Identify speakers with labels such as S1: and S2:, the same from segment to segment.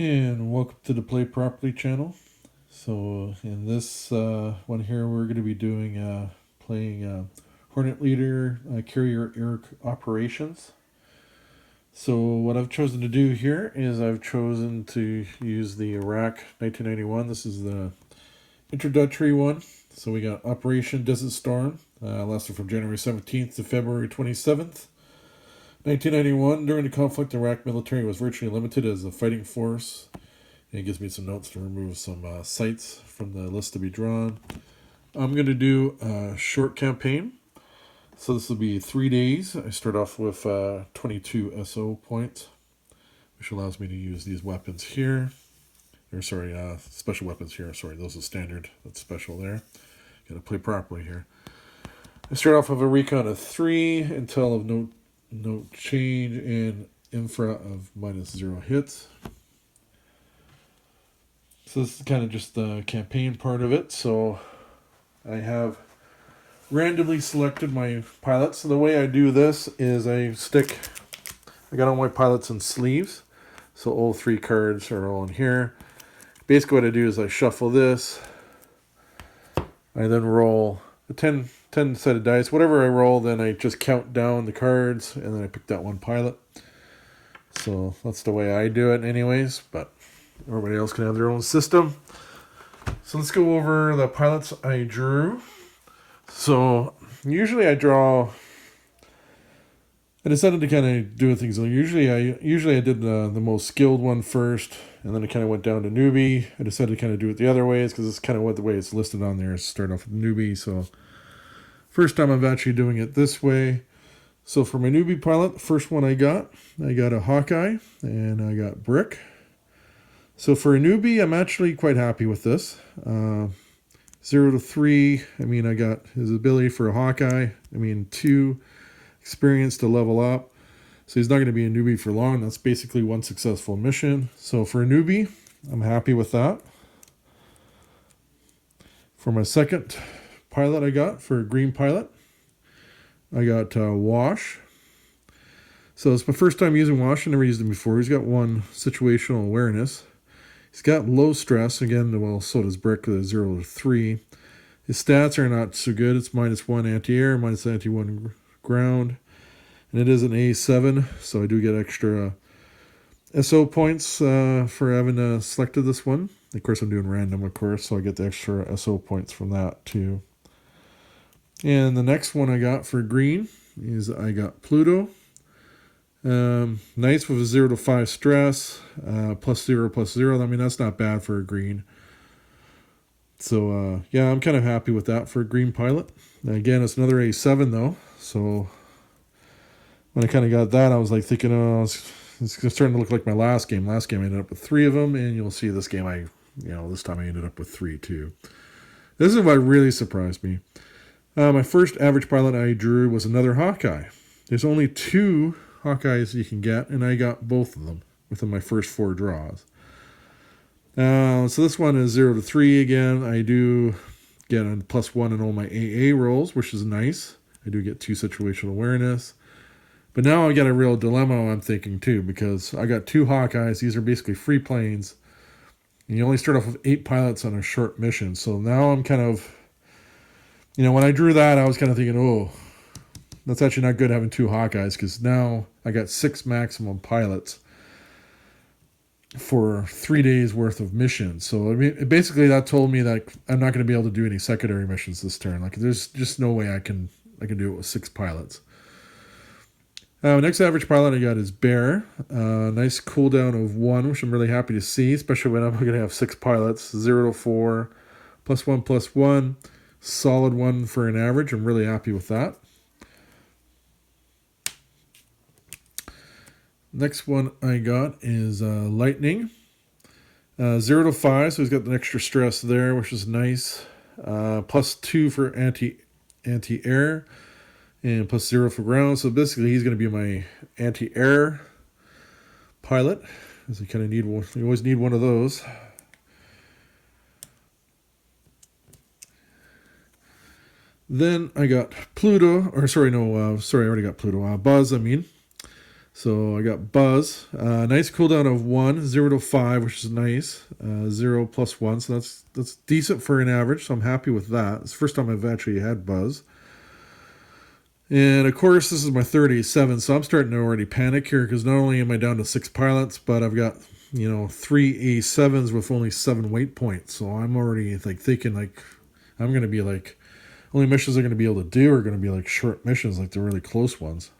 S1: And welcome to the Play Properly channel. So in this one here, we're going to be doing playing Hornet Leader Carrier Air Operations. So what I've chosen to do here is I've chosen to use the Iraq 1991. This is the introductory one. So we got Operation Desert Storm, lasted from January 17th to February 27th. 1991, during the conflict, the Iraq military was virtually limited as a fighting force. And it gives me some notes to remove some sites from the list to be drawn. I'm going to do a short campaign. So this will be 3 days. I start off with 22 SO points, which allows me to use these weapons here. Or sorry, special weapons here. Sorry, those are standard. That's special there. Got to play properly here. I start off with a recon of 3, intel of no change, and infra of -0 hits. So this is kind of just the campaign part of it. So I have randomly selected my pilots. So the way I do this is I got all my pilots in sleeves. So all 3 cards are all in here. Basically what I do is I shuffle this. I then roll a 10 set of dice. Whatever I roll, then I just count down the cards, and then I pick that one pilot. So that's the way I do it anyways, but everybody else can have their own system. So let's go over the pilots I drew. So usually I decided to kind of do things. Usually I did the most skilled one first, and then I kind of went down to newbie. I decided to kind of do it the other ways because it's kind of what the way it's listed on there is start off with newbie. So first time I'm actually doing it this way. So for my newbie pilot, the first one I got a Hawkeye, and I got Brick. So for a newbie, I'm actually quite happy with this. 0 to 3, I got his ability for a Hawkeye. 2 experience to level up. So he's not going to be a newbie for long. That's basically 1 successful mission. So for a newbie, I'm happy with that. For my second pilot I got, for a green pilot, I got Wash. So it's my first time using Wash. I never used him before. He's got 1 situational awareness. He's got low stress. Again, well, so does Brick, 0 to 3. His stats are not so good. It's -1 anti-air, -1 ground. And it is an A7, so I do get extra SO points for having selected this one. Of course, I'm doing random, of course, so I get the extra SO points from that, too. And the next one I got for green is I got Pluto. Nice with a 0 to 5 stress, +0/+0. That's not bad for a green. So, yeah, I'm kind of happy with that for a green pilot. Again, it's another A7, though. So, when I kind of got that, I was like thinking, it's starting to look like my last game. Last game, I ended up with 3 of them, and you'll see this game, this time I ended up with 3, too. This is what really surprised me. My first average pilot I drew was another Hawkeye. There's only 2 Hawkeyes you can get, and I got both of them within my first 4 draws. So this one is 0 to 3 again. I do get a +1 in all my AA rolls, which is nice. I do get 2 situational awareness. But now I got a real dilemma, I'm thinking, too, because I got 2 Hawkeyes. These are basically free planes. And you only start off with 8 pilots on a short mission. So now I'm kind of, when I drew that, I was kind of thinking, oh, that's actually not good having 2 Hawkeyes, because now I got 6 maximum pilots for 3 days worth of missions. So basically that told me that I'm not going to be able to do any secondary missions this turn. There's just no way I can do it with 6 pilots. Next average pilot I got is Bear. Nice cooldown of 1, which I'm really happy to see, especially when I'm going to have 6 pilots. 0 to 4, +1/+1. Solid 1 for an average. I'm really happy with that. Next one I got is Lightning. 0 to 5, so he's got the extra stress there, which is nice. +2 for anti-air, and +0 for ground. So basically he's going to be my anti-air pilot, as you kind of need one. You always need one of those. Then I got Pluto, I already got Pluto. Buzz, So I got Buzz. Nice cooldown of 1, 0 to 5, which is nice. 0 plus 1, so that's decent for an average, so I'm happy with that. It's the first time I've actually had Buzz. And of course, this is my third A7, so I'm starting to already panic here because not only am I down to 6 pilots, but I've got, 3 A7s with only 7 weight points. So I'm already thinking I'm going to be only missions I'm going to be able to do are going to be short missions, like the really close ones.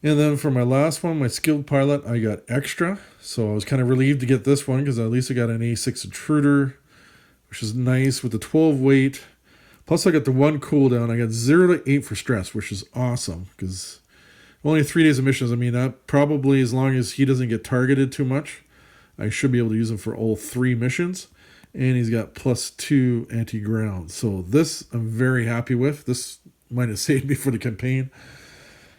S1: And then for my last one, my skilled pilot, I got extra. So I was kind of relieved to get this one because at least I got an A6 intruder, which is nice with the 12 weight. Plus I got the 1 cooldown. I got 0 to 8 for stress, which is awesome because only 3 days of missions. I mean, that probably, as long as he doesn't get targeted too much, I should be able to use him for all 3 missions. And he's got +2 anti-ground. So this I'm very happy with. This might have saved me for the campaign.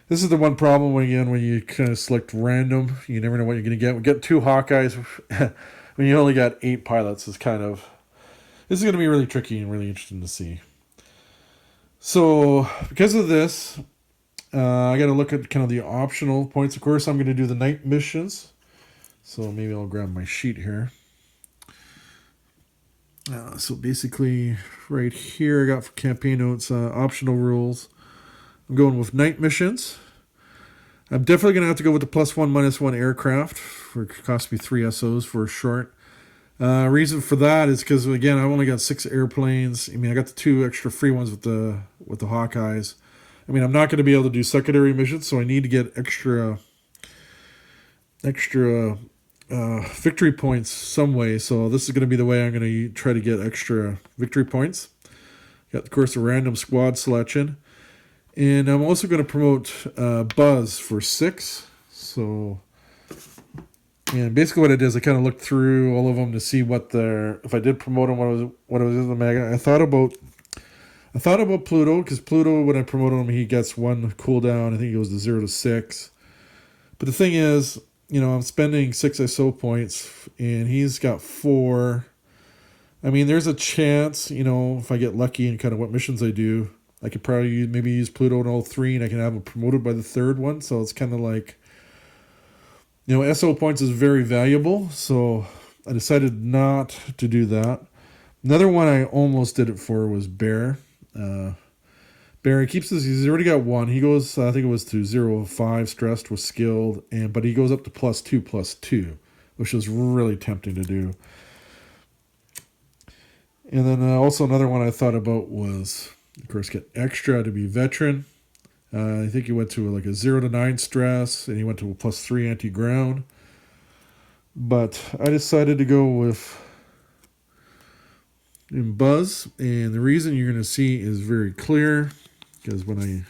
S1: This is the one problem when you kind of select random. You never know what you're going to get. We get 2 Hawkeyes when you only got 8 pilots. This is going to be really tricky and really interesting to see. So because of this, I got to look at kind of the optional points. Of course, I'm going to do the night missions. So maybe I'll grab my sheet here. So basically, right here, I got for campaign notes, optional rules. I'm going with night missions. I'm definitely going to have to go with the +1, -1 aircraft. It cost me 3 SOs for a short. Reason for that is because, again, I've only got 6 airplanes. I mean, I got the 2 extra free ones with the Hawkeyes. I mean, I'm not going to be able to do secondary missions, so I need to get extra victory points some way. So this is going to be the way I'm going to try to get extra victory points. Got, of course, a random squad selection. And I'm also going to promote Buzz for 6. So, and basically what I did is I kind of looked through all of them to see if I did promote them, what was in the mega. I thought about Pluto, because Pluto, when I promoted him, he gets 1 cooldown. I think he goes to 0 to 6. But the thing is, I'm spending 6 SO points, and he's got 4. I mean, there's a chance, if I get lucky in kind of what missions I do, I could probably maybe use Pluto in all 3, and I can have him promoted by the 3rd one. So it's kind of like, SO points is very valuable. So I decided not to do that. Another one I almost did it for was Bear. Bear, he's already got 1. He goes, I think it was to 0 to 5 stressed with skilled, but he goes up to +2, which was really tempting to do. And then also another one I thought about was, of course, get extra to be veteran. I think he went to a 0 to 9 stress, and he went to a +3 anti-ground. But I decided to go with Buzz, and the reason you're going to see is very clear, because when I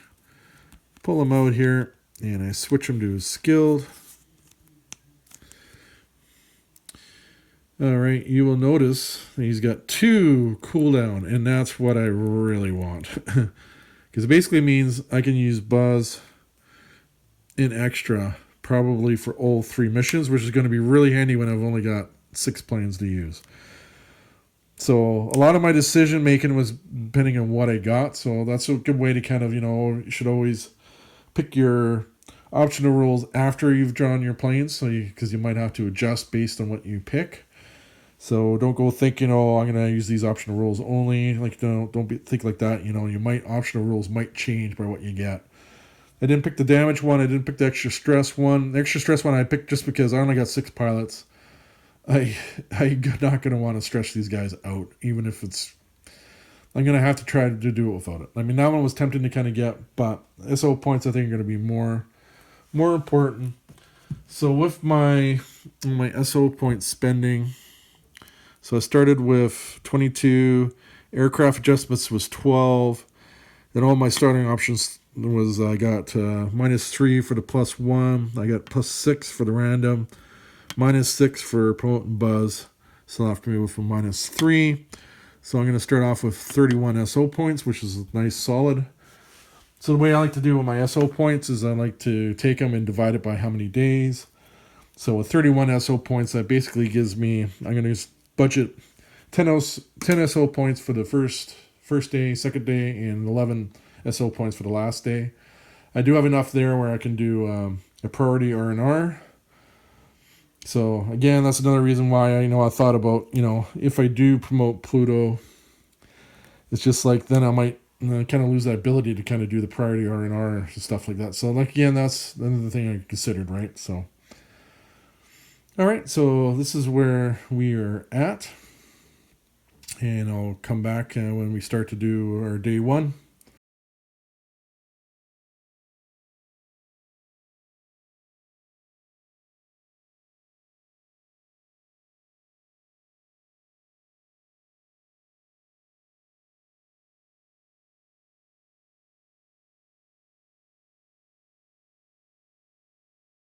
S1: pull him out here and I switch him to skilled, all right, you will notice he's got 2 cooldown, and that's what I really want. Because it basically means I can use Buzz in extra probably for all 3 missions, which is going to be really handy when I've only got 6 planes to use. So a lot of my decision making was depending on what I got. So that's a good way to kind of, you should always pick your optional rules after you've drawn your planes, because you might have to adjust based on what you pick. So don't go thinking, I'm going to use these optional rules only. Don't think like that. Optional rules might change by what you get. I didn't pick the damage one. I didn't pick the extra stress one. The extra stress one I picked just because I only got 6 pilots. I'm not going to want to stretch these guys out, even if I'm going to have to try to do it without it. I mean, that one was tempting to kind of get, but SO points I think are going to be more important. So with my SO point spending, so I started with 22, aircraft adjustments was 12, then all my starting options was I got -3 for the +1, I got +6 for the random, -6 for promoting Buzz, so left me with a -3. So I'm going to start off with 31 SO points, which is a nice solid. So the way I like to do with my SO points is I like to take them and divide it by how many days. So with 31 SO points, that basically gives me, I'm going to budget 10 SO points for the first day, second day, and 11 SO points for the last day. I do have enough there where I can do a priority R&R. So again, that's another reason why I thought about, if I do promote Pluto, it's just like then I might kind of lose that ability to kind of do the priority R&R and stuff like that. So like again, that's another thing I considered, right? So all right, so this is where we are at, and I'll come back when we start to do our day 1.